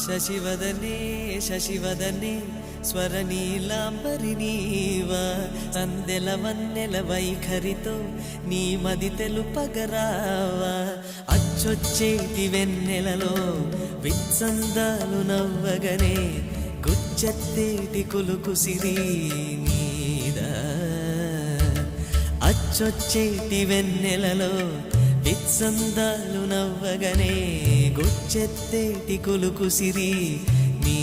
శశివదనే శశివదనే స్వరనీలాంబరి నీవా సందెల వన్నెల వైఖరితో నీ మది తెలుపగరావా అచ్చొచ్చేటి వెన్నెలలో విత్సందాలు నవ్వగనే గుచ్చెత్తేటి కులుకు సిరి నీదా అచ్చొచ్చేటి వెన్నెలలో విత్సందాలు నవ్వగనే గుచ్చెత్తేటి కులుకు సిరి నీ